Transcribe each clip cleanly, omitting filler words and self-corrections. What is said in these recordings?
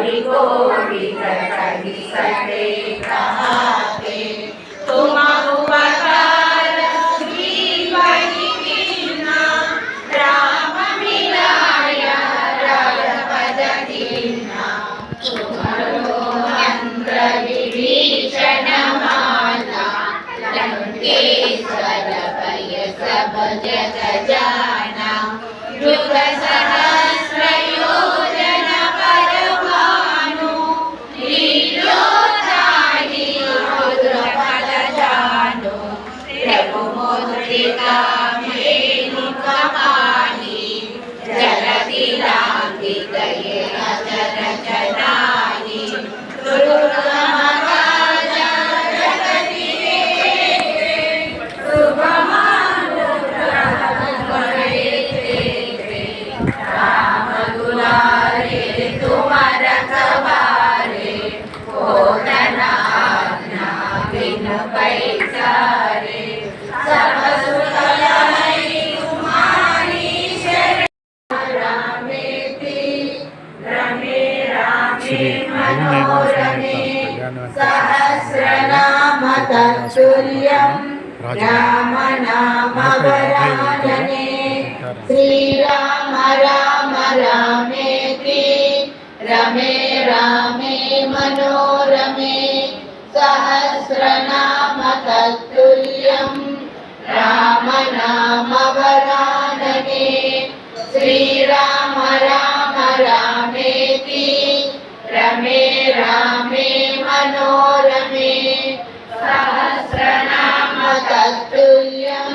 हरि को विकटहि सके कहाते तुम उपकार जीवहि कीन्हा राम मिलाया राजपद दीन्हा तुम्हारो मंत्र विभीषण माला लंकेश्वर भय सब जग जाना युग सहस्र योजन परमाणु लीलोत्साही रुद्र फल जानो रघुमुद्रिका मेरु कमानी जलधि लांघि गए अचर चनानी दुर्गम काज जगति सुगम राम दुलारे तुम रखवारे होतन आज्ञा बिनु पैसारे सब सुख लहै तुम्हारी शरण रामेति रमे रामे मनोरमे सहस्रनाम तत्तुल्यं राम नाम वरानने श्रीराम राम रामेति रमे रामे मनोरमे सहस्रनाम तत्तुल्यं राम नाम वरानने श्रीराम राम रामेति रमे रामे मनोरमे सहस्रनाम तत्तुल्यं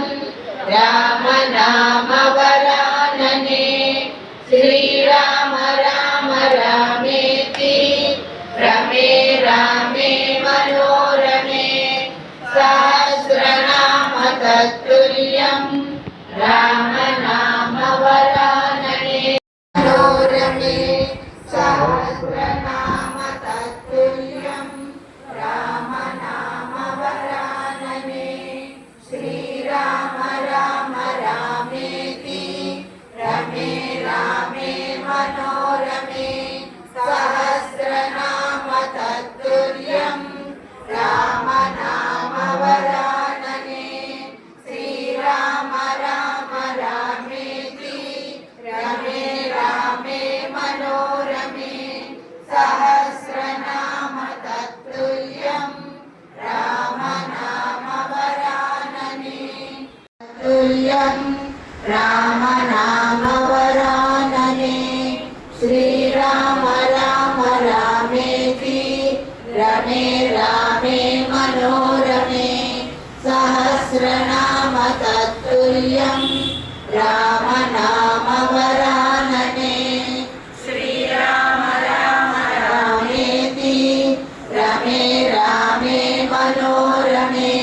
राम नाम वरानने श्रीराम राम रामेति रमे रामे मनोरमे सहस्रनाम तत्तुल्यं राम नाम वरानने मनोरमे सहस्रनाम तत्तुल्यं राम नाम वरानने श्रीराम राम रामेति रमे रामे मनोरमे सहस्रनाम तत्तुल्यं राम नाम वरानने श्रीराम राम रामेति रमे रामे मनोरमे सहस्रनाम तत्तुल्यं राम नाम वरानने तुल्यं राम नाम वरानने श्रीराम राम रामेति रमे रामे मनोरमे सहस्रनाम तत्तुल्यं राम नाम वरानने श्रीराम राम रामेति रमे रामे मनोरमे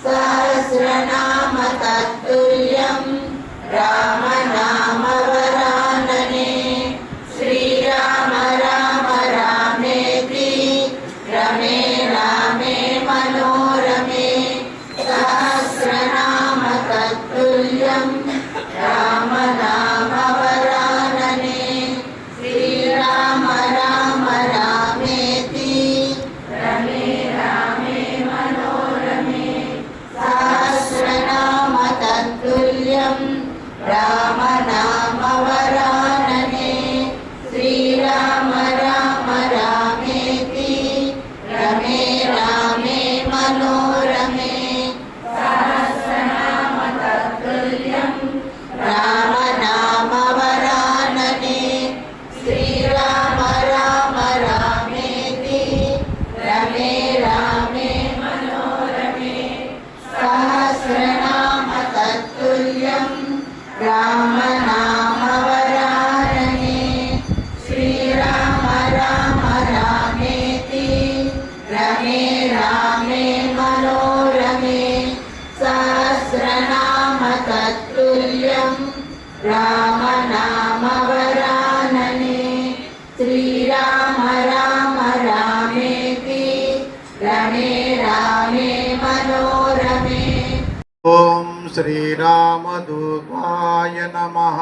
सहस्रनाम तत्तुल्यं राम नाम वरानने श्रीराम राम रामेति रमे रामे मनोरमे सहस्रनाम तत्तुल्यं राम नाम वरानने श्रीराम राम रामेति रमे रामे मनोरमे सहस्रनाम तत्तुल्यं राम नाम वरानने श्रीराम राम रामेति रमे रामे मनोरमे सहस्रनाम तत्तुल्यं राम नाम वरानने श्रीराम राम रामेति रमे रामे मनोरमे सहस्रनाम तत्तुल्यं राम नाम वरानने श्रीराम राम रामेति रमे रामे मनोरमे सहस्रनाम तत्तुल्यं राम नाम वरानने श्रीराम राम रामेति रमे रामे मनोरमे ओम श्री रामदूताय नमः।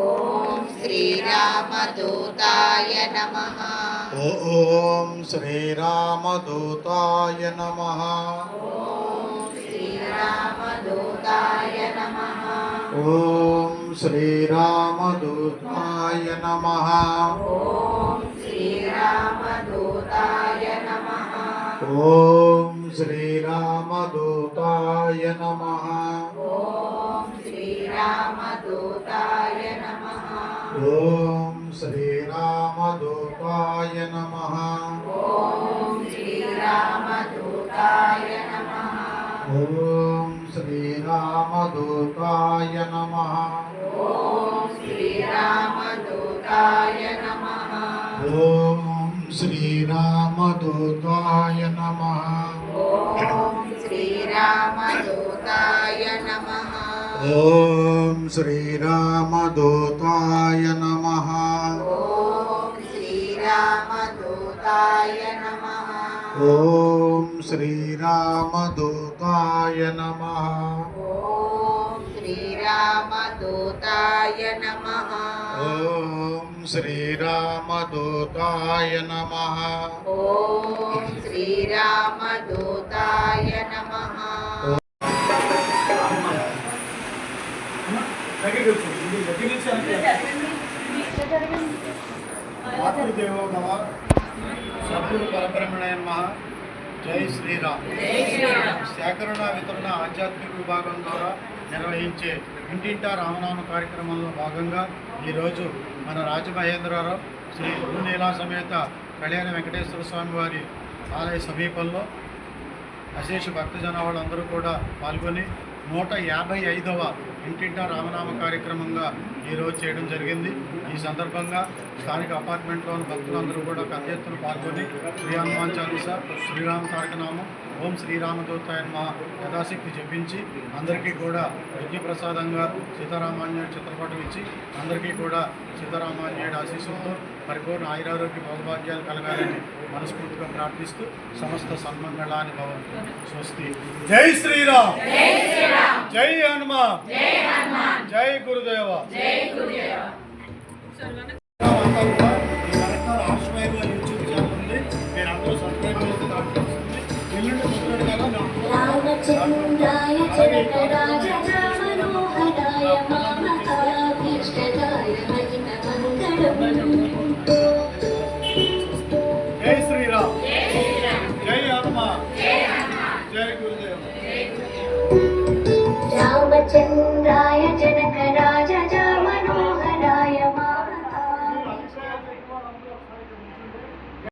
ओम श्री रामदूताय नमः। ఓం శ్రీరామదూతాయ నమః. శ్రీరామదూతాయ నమః. ఓం శ్రీరామదూతాయ నమః. ఓం శ్రీరామదూతాయ నమః. ఓం శ్రీరామదూతాయ నమః. ఓం శ్రీరామదూతాయ నమః. ఓం శ్రీరామదూతాయ నమః. ఓం శ్రీరామదూతాయ నమః. ఓం శ్రీరామదూతాయ నమః. ఓం శ్రీరామదూతాయ నమః. ఓం శ్రీరామదూతాయ నమః. ఓం శ్రీరామదూతాయ నమః. ఓం శ్రీరామదూతాయ నమః. ఓం శ్రీరామదూతాయ నమః. ఓం శ్రీరామదూతాయ నమః. ఓం శ్రీరామదూతాయ నమః. ఓం శ్రీరామదూతాయ నమః. ఓం శ్రీరామదూతాయ నమః. మాతృదేవోభవ సద్గురు పరబ్రహ్మణే నమః. జై శ్రీరామ్. సేకరణ వితరణ ఆధ్యాత్మిక విభాగం ద్వారా నిర్వహించే ఇంటింటా రామనామ కార్యక్రమంలో భాగంగా ఈరోజు మన రాజమహేంద్రరావు శ్రీ గురునీలా సమేత కళ్యాణ వెంకటేశ్వర స్వామి వారి ఆలయ సమీపంలో అశేష భక్తజన వాళ్ళందరూ కూడా పాల్గొని 155వ ఇంటింటా రామనామ కార్యక్రమంగా ఈరోజు చేయడం జరిగింది. ఈ సందర్భంగా స్థానిక అపార్ట్మెంట్లోని భక్తులందరూ కూడా పెద్ద ఎత్తున పాల్గొని శ్రీ హనుమాన్ చాలీసా, శ్రీరామ తారకనామం, ఓం శ్రీరామదూతాయ నమః యథాశక్తి జపించి అందరికీ కూడా యజ్ఞప్రసాదంగా సీతారామాన్యుడి చిత్రపటం ఇచ్చి అందరికీ కూడా సీతారామాన్యుడి ఆశీస్సులతో పరిపూర్ణ ఆయురారోగ్య భోగభాగ్యాలు కలగాలని మనస్ఫూర్తిగా ప్రార్థిస్తూ సమస్త సన్మంగళాన్ని భవంతు. స్వస్తి. జై శ్రీరామ్. జై హనుమాన్. జై గురుదేవ. రామచంద్రాయ జనకరాజ మనోహరాయ మామకాభీష్టదాయ మహితమంగళం. జై శ్రీరామ్. జై హనుమాన్. జై గురుదేవ. రామచంద్రాయ